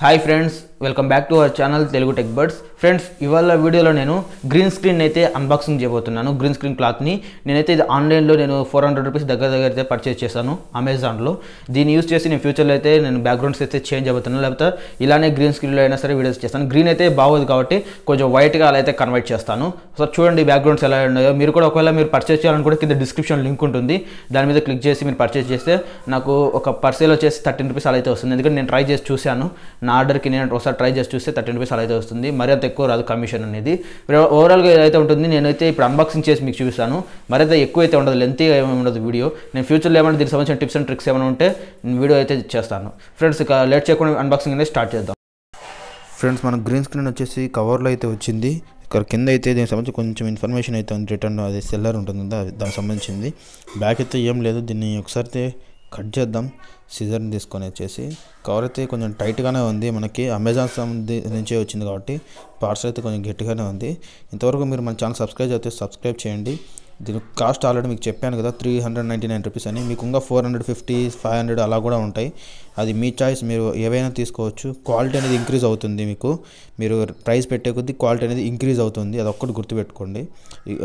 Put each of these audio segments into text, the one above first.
Hi friends, welcome back to our channel Telugu Tech Buds. Friends, ఇవాళ వీడియోలో నేను green screen అయితే unboxing చేయబోతున్నాను. గ్రీన్ స్క్రీన్ క్లాత్ ని నేనైతే ఇది ఆన్లైన్ లో నేను 400 రూపాయస్ దగ్గర అయితే పర్చేస్ చేశాను అమెజాన్ లో. దీన్ని యూస్ చేసి నేను ఫ్యూచర్ లో అయితే నేను బ్యాక్గ్రౌండ్స్ అయితే చేంజ్ చేయబోతున్నాను. లేకపోతే ఇలానే గ్రీన్ స్క్రీన్ లో అయినా సరే వీడియోస్ చేస్తాను. గ్రీన్ అయితే బాగోదు కాబట్టి కొంచెం వైట్ గా అలా అయితే కన్వర్ట్ చేస్తాను. సో చూడండి బ్యాక్గ్రౌండ్స్ ఎలా ఉన్నాయో. మీరు కూడా ఒకవేళ మీరు పర్చేస్ చేయాలనుకుంటే కింద డిస్క్రిప్షన్ లింక్ ఉంటుంది. దాని మీద క్లిక్ చేసి మీరు పర్చేస్ చేస్తే నాకు ఒక పర్సేల్ వచ్చేసి 13 రూపాయస్ అలా అయితే వస్తుంది. ఎందుకంటే నేను ట్రై చేసి చూశాను. నా ఆర్డర్కి నేను ఒకసారి ట్రై చేసి చూస్తే 13 రూపాయస్ అలా అయితే వస్తుంది. మరి అంత ఎక్కువ రాదు కమిషన్ అనేది. ఓవరాల్గా ఏదైతే ఉంటుంది నేనైతే ఇప్పుడు అన్బాక్సింగ్ చేసి మీకు చూపిస్తాను. మరింత ఎక్కువ అయితే ఉండదు, లెంతీగా ఏమి ఉండదు వీడియో. నేను ఫ్యూచర్లో ఏమైనా దీనికి సంబంధించిన టిప్స్ అండ్ ట్రిక్స్ ఏమైనా ఉంటే నేను వీడియో అయితే చేస్తాను. ఫ్రెండ్స్ ఇక లేట్ చేయకుండా అన్బాక్సింగ్ అనేది స్టార్ట్ చేద్దాం. ఫ్రెండ్స్ మన గ్రీన్ స్క్రీన్ వచ్చేసి కవర్లో అయితే వచ్చింది. ఇక్కడ కింద అయితే దీనికి సంబంధించి కొంచెం ఇన్ఫర్మేషన్ అయితే ఉంది. రిటర్న్ అది సెల్లర్ ఉంటుంది కదా, దానికి సంబంధించింది. బ్యాక్ అయితే ఏం లేదు. దీన్ని ఒకసారి కట్ చేద్దాం సిజర్ని తీసుకొని వచ్చేసి. కవర్ అయితే కొంచెం టైట్గానే ఉంది. మనకి అమెజాన్ నుంచే వచ్చింది కాబట్టి పార్సల్ అయితే కొంచెం గట్టిగానే ఉంది. ఇంతవరకు మీరు మన ఛానల్ సబ్స్క్రైబ్ చేయండి. దీని కాస్ట్ ఆల్రెడీ మీకు చెప్పాను కదా, 399 రూపీస్ అని. మీకు ఇంకా 450, 500 అలా కూడా ఉంటాయి. అది మీ చాయిస్, మీరు ఏవైనా తీసుకోవచ్చు. క్వాలిటీ అనేది ఇంక్రీజ్ అవుతుంది. మీరు ప్రైస్ పెట్టే కొద్దీ క్వాలిటీ అనేది ఇంక్రీజ్ అవుతుంది. అది ఒక్కటి గుర్తుపెట్టుకోండి.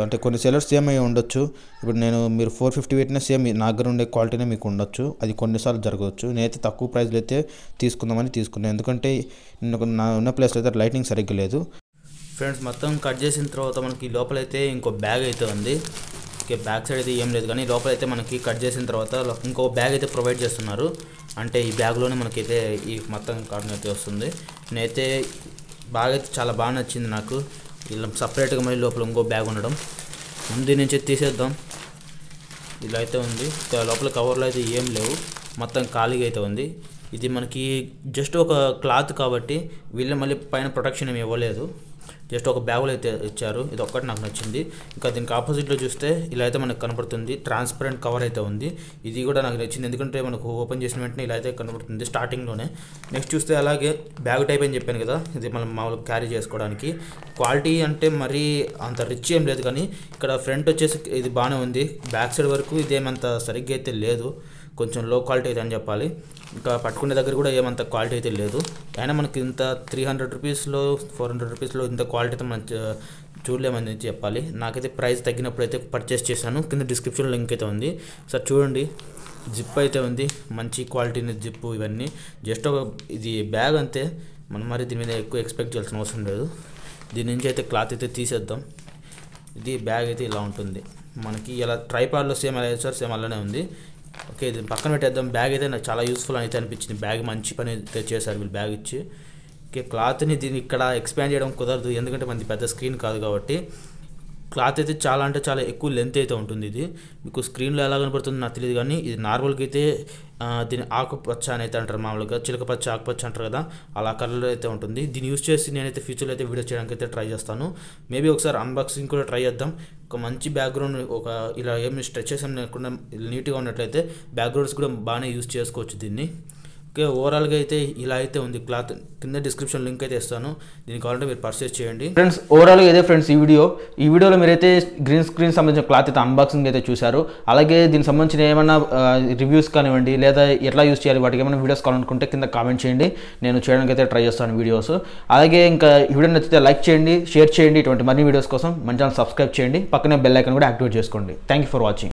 అంటే కొన్ని సెలర్స్ సేమ్ అయ్యి ఉండొచ్చు. ఇప్పుడు మీరు 450 పెట్టినా సేమ్ నా దగ్గర ఉండే క్వాలిటీనే మీకు ఉండొచ్చు. అది కొన్నిసార్లు జరగవచ్చు. నేనైతే తక్కువ ప్రైస్లో అయితే తీసుకున్నాను. ఎందుకంటే నా ఉన్న ప్లేస్లో అయితే లైటింగ్ సరిగ్గా లేదు. ఫ్రెండ్స్ మొత్తం కట్ చేసిన తర్వాత మనకి లోపలైతే ఇంకో బ్యాగ్ అయితే ఉంది. ఓకే, బ్యాక్ సైడ్ అయితే ఏం లేదు, కానీ లోపలైతే మనకి కట్ చేసిన తర్వాత ఇంకో బ్యాగ్ అయితే ప్రొవైడ్ చేస్తున్నారు. అంటే ఈ బ్యాగ్లోనే మనకైతే ఈ మొత్తం కార్టన్ అయితే వస్తుంది. నేనైతే బ్యాగ్ అయితే చాలా బాగా నచ్చింది నాకు. ఇలా సపరేట్గా మళ్ళీ లోపల ఇంకో బ్యాగ్ ఉండడం. ముందు నుంచి తీసేద్దాం. ఇలా అయితే ఉంది. లోపల కవర్లో అయితే ఏం లేవు, మొత్తం ఖాళీగా అయితే ఉంది. ఇది మనకి జస్ట్ ఒక క్లాత్ కాబట్టి వీళ్ళు మళ్ళీ పైన ప్రొటెక్షన్ ఏమి ఇవ్వలేదు. జస్ట్ ఒక బ్యాగులో అయితే ఇచ్చారు. ఇది ఒక్కటి నాకు నచ్చింది. ఇంకా దీనికి ఆపోజిట్లో చూస్తే ఇలా అయితే మనకు కనపడుతుంది. ట్రాన్స్పరెంట్ కవర్ అయితే ఉంది. ఇది కూడా నాకు నచ్చింది, ఎందుకంటే మనకు ఓపెన్ చేసిన వెంటనే ఇలా అయితే కనపడుతుంది స్టార్టింగ్లోనే. నెక్స్ట్ చూస్తే అలాగే బ్యాగ్ టైప్ అని చెప్పాను కదా, ఇది మనం మామూలుగా క్యారీ చేసుకోవడానికి. క్వాలిటీ అంటే మరీ అంత రిచ్ ఏం లేదు, కానీ ఇక్కడ ఫ్రంట్ వచ్చేసి ఇది బాగానే ఉంది. బ్యాక్ సైడ్ వరకు ఇదేమంత సరిగ్గా అయితే లేదు, కొంచెం లో క్వాలిటీ అయితే అని చెప్పాలి. ఇంకా పట్టుకునే దగ్గర కూడా ఏమంత క్వాలిటీ అయితే లేదు. అయినా మనకి ఇంత 300 రూపీస్లో 400 రూపీస్లో ఇంత క్వాలిటీ అయితే మనం చూడలేమని చెప్పాలి. నాకైతే ప్రైస్ తగ్గినప్పుడు అయితే పర్చేస్ చేశాను. కింద డిస్క్రిప్షన్లో లింక్ అయితే ఉంది. సార్ చూడండి, జిప్ అయితే ఉంది, మంచి క్వాలిటీని జిప్పు. ఇవన్నీ జస్ట్ ఇది బ్యాగ్ అంతే. మనం మరి దీని మీద ఎక్కువ ఎక్స్పెక్ట్ చేయాల్సిన అవసరం లేదు. దీని నుంచి అయితే క్లాత్ అయితే తీసేద్దాం. ఇది బ్యాగ్ అయితే ఇలా ఉంటుంది మనకి. ఇలా ట్రైపాడ్లో సేమ్ ఎలా సార్ సేమ్ అలానే ఉంది. ఓకే, ఇది పక్కన పెట్టేద్దాం. బ్యాగ్ అయితే నాకు చాలా యూస్ఫుల్ అయితే అనిపించింది. బ్యాగ్ మంచి పని అయితే చేశారు వీళ్ళు బ్యాగ్ ఇచ్చి. ఓకే, క్లాత్ని దీన్ని ఇక్కడ ఎక్స్పాండ్ చేయడం కుదరదు, ఎందుకంటే మనది పెద్ద స్క్రీన్ కాదు కాబట్టి. క్లాత్ అయితే చాలా అంటే చాలా ఎక్కువ లెంత్ అయితే ఉంటుంది. ఇది మీకు స్క్రీన్లో ఎలా కనపడుతుందో నాకు తెలియదు, కానీ ఇది నార్మల్గా అయితే దీన్ని ఆకుపచ్చ అని అయితే అంటారు, మామూలుగా చిలకపచ్చ ఆకుపచ్చ అంటారు కదా, అలా కలర్ అయితే ఉంటుంది. దీన్ని యూస్ చేసి నేనైతే ఫ్యూచర్లో అయితే వీడియో చేయడానికి అయితే ట్రై చేస్తాను. మేబీ ఒకసారి అన్బాక్సింగ్ కూడా ట్రై చేద్దాం. ఒక మంచి బ్యాక్గ్రౌండ్, ఒక ఇలా ఏమి స్ట్రెచెస్ లేకుండా నీట్గా ఉన్నట్లయితే బ్యాక్గ్రౌండ్స్ కూడా బాగానే యూస్ చేసుకోవచ్చు దీన్ని. ఓకే, ఓవరాల్గా అయితే ఇలా అయితే ఉంది క్లాత్. కింద డిస్క్రిప్షన్ లింక్ అయితే ఇస్తాను, దీనికి కావాలంటే మీరు పర్చేస్ చేయండి. ఫ్రెండ్స్ ఓవరాల్గా ఇదే ఫ్రెండ్స్ ఈ వీడియోలో మీరైతే గ్రీన్ స్క్రీన్ సంబంధించిన క్లాత్ అయితే అన్బాక్సింగ్ అయితే చూశారు. అలాగే దీనికి సంబంధించిన ఏమైనా రివ్యూస్ కానివ్వండి, లేదా ఎట్లా యూస్ చేయాలి, వాటికి ఏమైనా వీడియోస్ కావాలనుకుంటే కింద కామెంట్ చేయండి. నేను చేయడానికి అయితే ట్రై చేస్తాను వీడియోస్. అలాగే ఇంకా ఈ వీడియో నచ్చితే లైక్ చేయండి, షేర్ చేయండి. ఇటువంటి మరిన్ని వీడియోస్ కోసం మన ఛానల్ సబ్స్క్రైబ్ చేయండి. పక్కనే బెల్ ఐకాన్ కూడా యాక్టివేట్ చేసుకోండి. Thank you for watching.